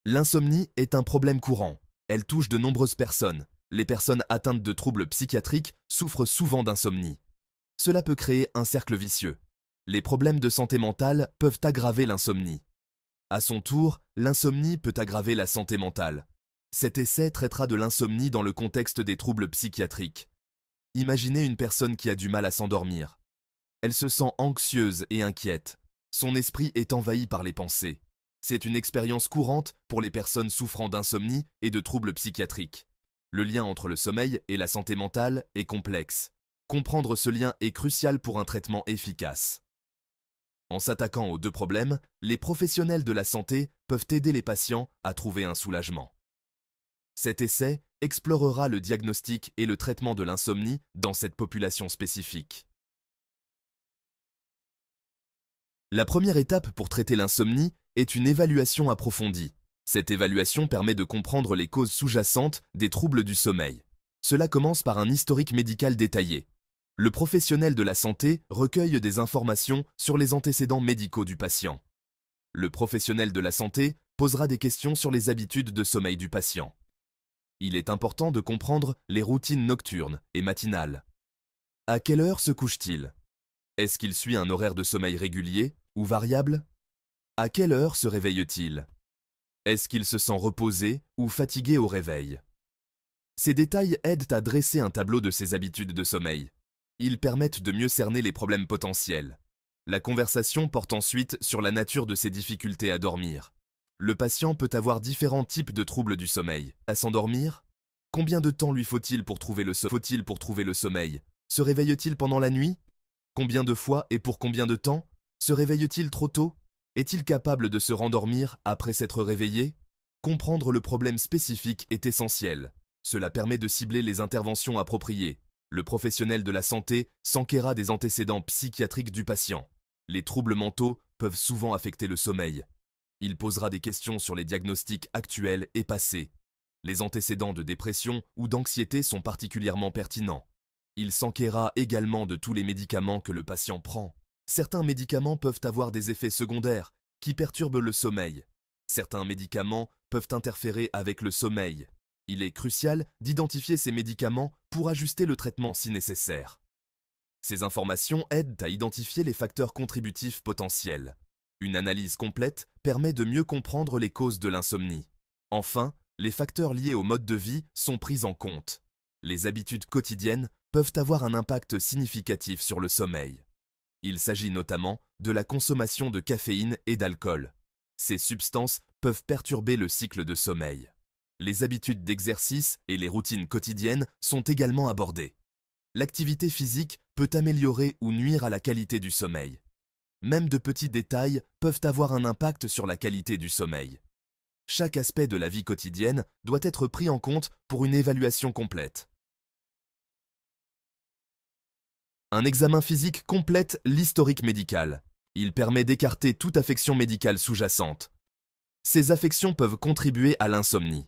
L'insomnie est un problème courant. Elle touche de nombreuses personnes. Les personnes atteintes de troubles psychiatriques souffrent souvent d'insomnie. Cela peut créer un cercle vicieux. Les problèmes de santé mentale peuvent aggraver l'insomnie. À son tour, l'insomnie peut aggraver la santé mentale. Cet essai traitera de l'insomnie dans le contexte des troubles psychiatriques. Imaginez une personne qui a du mal à s'endormir. Elle se sent anxieuse et inquiète. Son esprit est envahi par les pensées. C'est une expérience courante pour les personnes souffrant d'insomnie et de troubles psychiatriques. Le lien entre le sommeil et la santé mentale est complexe. Comprendre ce lien est crucial pour un traitement efficace. En s'attaquant aux deux problèmes, les professionnels de la santé peuvent aider les patients à trouver un soulagement. Cet essai explorera le diagnostic et le traitement de l'insomnie dans cette population spécifique. La première étape pour traiter l'insomnie est une évaluation approfondie. Cette évaluation permet de comprendre les causes sous-jacentes des troubles du sommeil. Cela commence par un historique médical détaillé. Le professionnel de la santé recueille des informations sur les antécédents médicaux du patient. Le professionnel de la santé posera des questions sur les habitudes de sommeil du patient. Il est important de comprendre les routines nocturnes et matinales. À quelle heure se couche-t-il? Est-ce qu'il suit un horaire de sommeil régulier ou variable? À quelle heure se réveille-t-il? Est-ce qu'il se sent reposé ou fatigué au réveil? Ces détails aident à dresser un tableau de ses habitudes de sommeil. Ils permettent de mieux cerner les problèmes potentiels. La conversation porte ensuite sur la nature de ses difficultés à dormir. Le patient peut avoir différents types de troubles du sommeil. À s'endormir? Combien de temps lui faut-il pour trouver le sommeil? Se réveille-t-il pendant la nuit? Combien de fois et pour combien de temps? Se réveille-t-il trop tôt? Est-il capable de se rendormir après s'être réveillé? Comprendre le problème spécifique est essentiel. Cela permet de cibler les interventions appropriées. Le professionnel de la santé s'enquérera des antécédents psychiatriques du patient. Les troubles mentaux peuvent souvent affecter le sommeil. Il posera des questions sur les diagnostics actuels et passés. Les antécédents de dépression ou d'anxiété sont particulièrement pertinents. Il s'enquérera également de tous les médicaments que le patient prend. Certains médicaments peuvent avoir des effets secondaires qui perturbent le sommeil. Certains médicaments peuvent interférer avec le sommeil. Il est crucial d'identifier ces médicaments pour ajuster le traitement si nécessaire. Ces informations aident à identifier les facteurs contributifs potentiels. Une analyse complète permet de mieux comprendre les causes de l'insomnie. Enfin, les facteurs liés au mode de vie sont pris en compte. Les habitudes quotidiennes peuvent avoir un impact significatif sur le sommeil. Il s'agit notamment de la consommation de caféine et d'alcool. Ces substances peuvent perturber le cycle de sommeil. Les habitudes d'exercice et les routines quotidiennes sont également abordées. L'activité physique peut améliorer ou nuire à la qualité du sommeil. Même de petits détails peuvent avoir un impact sur la qualité du sommeil. Chaque aspect de la vie quotidienne doit être pris en compte pour une évaluation complète. Un examen physique complète l'historique médical. Il permet d'écarter toute affection médicale sous-jacente. Ces affections peuvent contribuer à l'insomnie.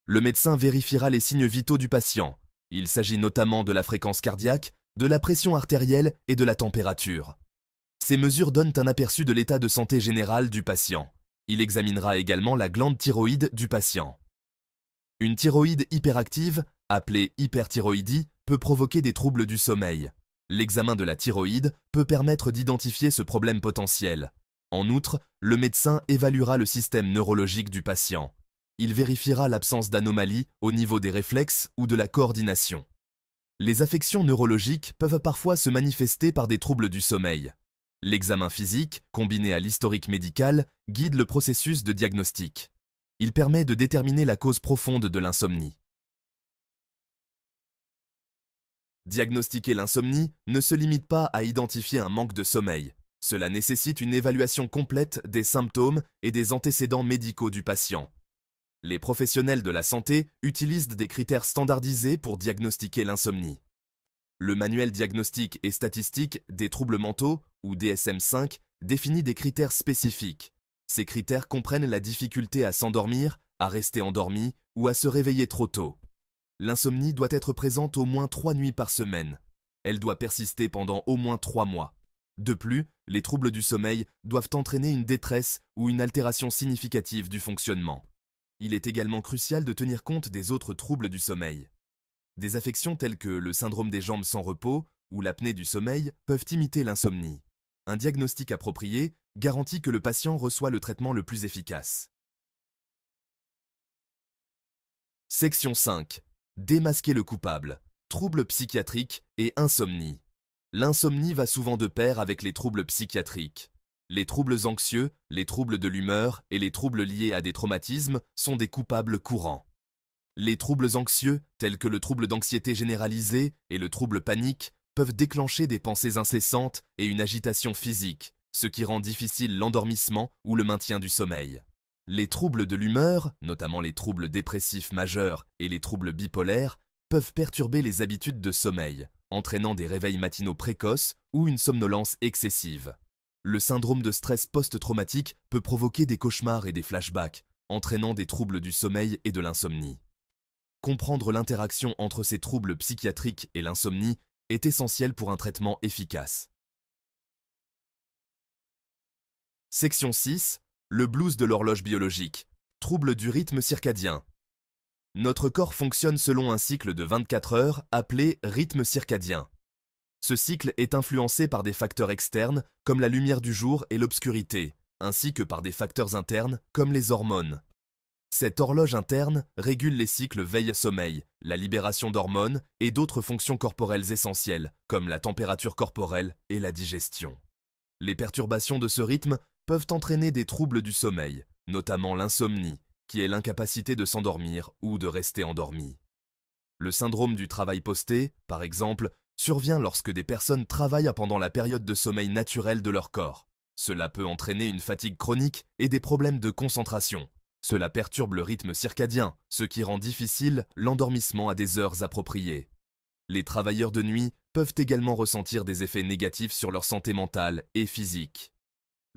Le médecin vérifiera les signes vitaux du patient. Il s'agit notamment de la fréquence cardiaque, de la pression artérielle et de la température. Ces mesures donnent un aperçu de l'état de santé général du patient. Il examinera également la glande thyroïde du patient. Une thyroïde hyperactive, appelée hyperthyroïdie, peut provoquer des troubles du sommeil. L'examen de la thyroïde peut permettre d'identifier ce problème potentiel. En outre, le médecin évaluera le système neurologique du patient. Il vérifiera l'absence d'anomalies au niveau des réflexes ou de la coordination. Les affections neurologiques peuvent parfois se manifester par des troubles du sommeil. L'examen physique, combiné à l'historique médical, guide le processus de diagnostic. Il permet de déterminer la cause profonde de l'insomnie. Diagnostiquer l'insomnie ne se limite pas à identifier un manque de sommeil. Cela nécessite une évaluation complète des symptômes et des antécédents médicaux du patient. Les professionnels de la santé utilisent des critères standardisés pour diagnostiquer l'insomnie. Le manuel diagnostique et statistique des troubles mentaux, ou DSM-5, définit des critères spécifiques. Ces critères comprennent la difficulté à s'endormir, à rester endormi ou à se réveiller trop tôt. L'insomnie doit être présente au moins 3 nuits par semaine. Elle doit persister pendant au moins 3 mois. De plus, les troubles du sommeil doivent entraîner une détresse ou une altération significative du fonctionnement. Il est également crucial de tenir compte des autres troubles du sommeil. Des affections telles que le syndrome des jambes sans repos ou l'apnée du sommeil peuvent imiter l'insomnie. Un diagnostic approprié garantit que le patient reçoit le traitement le plus efficace. Section 5. Démasquer le coupable. Troubles psychiatriques et insomnie. L'insomnie va souvent de pair avec les troubles psychiatriques. Les troubles anxieux, les troubles de l'humeur et les troubles liés à des traumatismes sont des coupables courants. Les troubles anxieux, tels que le trouble d'anxiété généralisée et le trouble panique, peuvent déclencher des pensées incessantes et une agitation physique, ce qui rend difficile l'endormissement ou le maintien du sommeil. Les troubles de l'humeur, notamment les troubles dépressifs majeurs et les troubles bipolaires, peuvent perturber les habitudes de sommeil, entraînant des réveils matinaux précoces ou une somnolence excessive. Le syndrome de stress post-traumatique peut provoquer des cauchemars et des flashbacks, entraînant des troubles du sommeil et de l'insomnie. Comprendre l'interaction entre ces troubles psychiatriques et l'insomnie est essentiel pour un traitement efficace. Section 6. Le blues de l'horloge biologique. Trouble du rythme circadien. Notre corps fonctionne selon un cycle de 24 heures appelé rythme circadien. Ce cycle est influencé par des facteurs externes comme la lumière du jour et l'obscurité, ainsi que par des facteurs internes comme les hormones. Cette horloge interne régule les cycles veille-sommeil, la libération d'hormones et d'autres fonctions corporelles essentielles, comme la température corporelle et la digestion. Les perturbations de ce rythme peuvent entraîner des troubles du sommeil, notamment l'insomnie, qui est l'incapacité de s'endormir ou de rester endormi. Le syndrome du travail posté, par exemple, survient lorsque des personnes travaillent pendant la période de sommeil naturelle de leur corps. Cela peut entraîner une fatigue chronique et des problèmes de concentration. Cela perturbe le rythme circadien, ce qui rend difficile l'endormissement à des heures appropriées. Les travailleurs de nuit peuvent également ressentir des effets négatifs sur leur santé mentale et physique.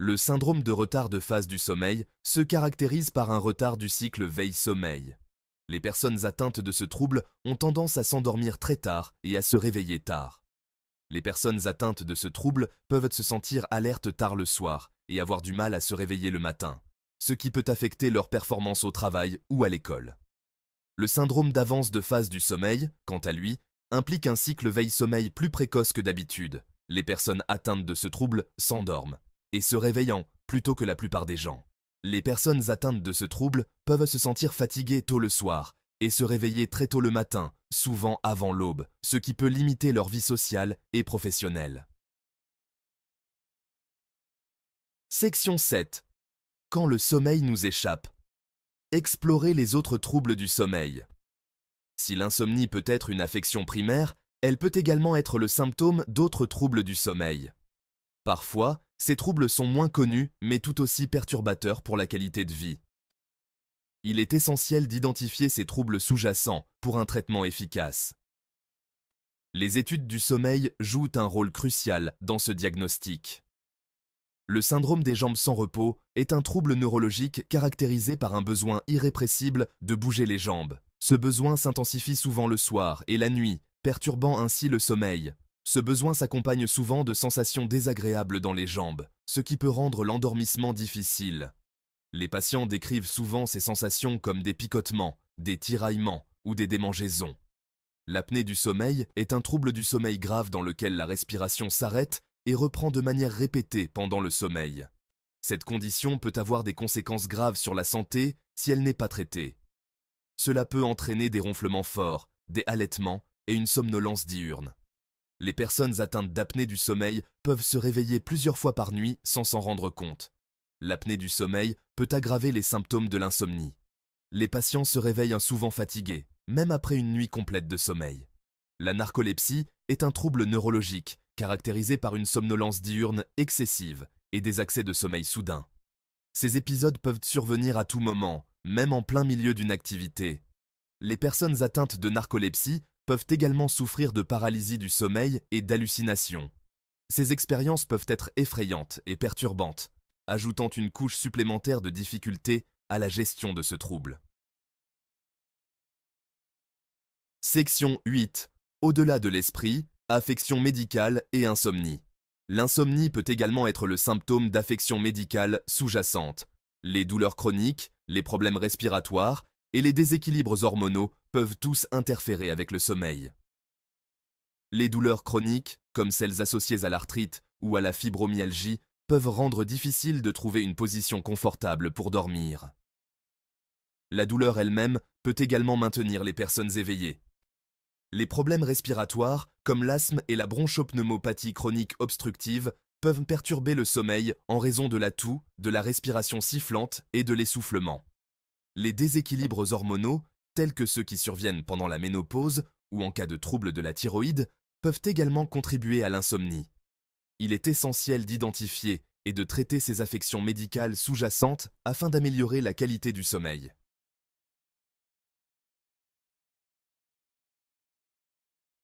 Le syndrome de retard de phase du sommeil se caractérise par un retard du cycle veille-sommeil. Les personnes atteintes de ce trouble ont tendance à s'endormir très tard et à se réveiller tard. Les personnes atteintes de ce trouble peuvent se sentir alertes tard le soir et avoir du mal à se réveiller le matin, ce qui peut affecter leur performance au travail ou à l'école. Le syndrome d'avance de phase du sommeil, quant à lui, implique un cycle veille-sommeil plus précoce que d'habitude. Les personnes atteintes de ce trouble s'endorment et se réveillant plus tôt que la plupart des gens. Les personnes atteintes de ce trouble peuvent se sentir fatiguées tôt le soir et se réveiller très tôt le matin, souvent avant l'aube, ce qui peut limiter leur vie sociale et professionnelle. Section 7. Quand le sommeil nous échappe. Explorer les autres troubles du sommeil. Si l'insomnie peut être une affection primaire, elle peut également être le symptôme d'autres troubles du sommeil. Parfois, ces troubles sont moins connus, mais tout aussi perturbateurs pour la qualité de vie. Il est essentiel d'identifier ces troubles sous-jacents pour un traitement efficace. Les études du sommeil jouent un rôle crucial dans ce diagnostic. Le syndrome des jambes sans repos est un trouble neurologique caractérisé par un besoin irrépressible de bouger les jambes. Ce besoin s'intensifie souvent le soir et la nuit, perturbant ainsi le sommeil. Ce besoin s'accompagne souvent de sensations désagréables dans les jambes, ce qui peut rendre l'endormissement difficile. Les patients décrivent souvent ces sensations comme des picotements, des tiraillements ou des démangeaisons. L'apnée du sommeil est un trouble du sommeil grave dans lequel la respiration s'arrête et reprend de manière répétée pendant le sommeil. Cette condition peut avoir des conséquences graves sur la santé si elle n'est pas traitée. Cela peut entraîner des ronflements forts, des halètements et une somnolence diurne. Les personnes atteintes d'apnée du sommeil peuvent se réveiller plusieurs fois par nuit sans s'en rendre compte. L'apnée du sommeil peut aggraver les symptômes de l'insomnie. Les patients se réveillent souvent fatigués, même après une nuit complète de sommeil. La narcolepsie est un trouble neurologique caractérisé par une somnolence diurne excessive et des accès de sommeil soudains. Ces épisodes peuvent survenir à tout moment, même en plein milieu d'une activité. Les personnes atteintes de narcolepsie peuvent également souffrir de paralysie du sommeil et d'hallucinations. Ces expériences peuvent être effrayantes et perturbantes, ajoutant une couche supplémentaire de difficulté à la gestion de ce trouble. Section 8. Au-delà de l'esprit, affection médicale et insomnie. L'insomnie peut également être le symptôme d'affections médicales sous-jacentes. Les douleurs chroniques, les problèmes respiratoires et les déséquilibres hormonaux peuvent tous interférer avec le sommeil. Les douleurs chroniques, comme celles associées à l'arthrite ou à la fibromyalgie, peuvent rendre difficile de trouver une position confortable pour dormir. La douleur elle-même peut également maintenir les personnes éveillées. Les problèmes respiratoires, comme l'asthme et la bronchopneumopathie chronique obstructive, peuvent perturber le sommeil en raison de la toux, de la respiration sifflante et de l'essoufflement. Les déséquilibres hormonaux, tels que ceux qui surviennent pendant la ménopause ou en cas de troubles de la thyroïde, peuvent également contribuer à l'insomnie. Il est essentiel d'identifier et de traiter ces affections médicales sous-jacentes afin d'améliorer la qualité du sommeil.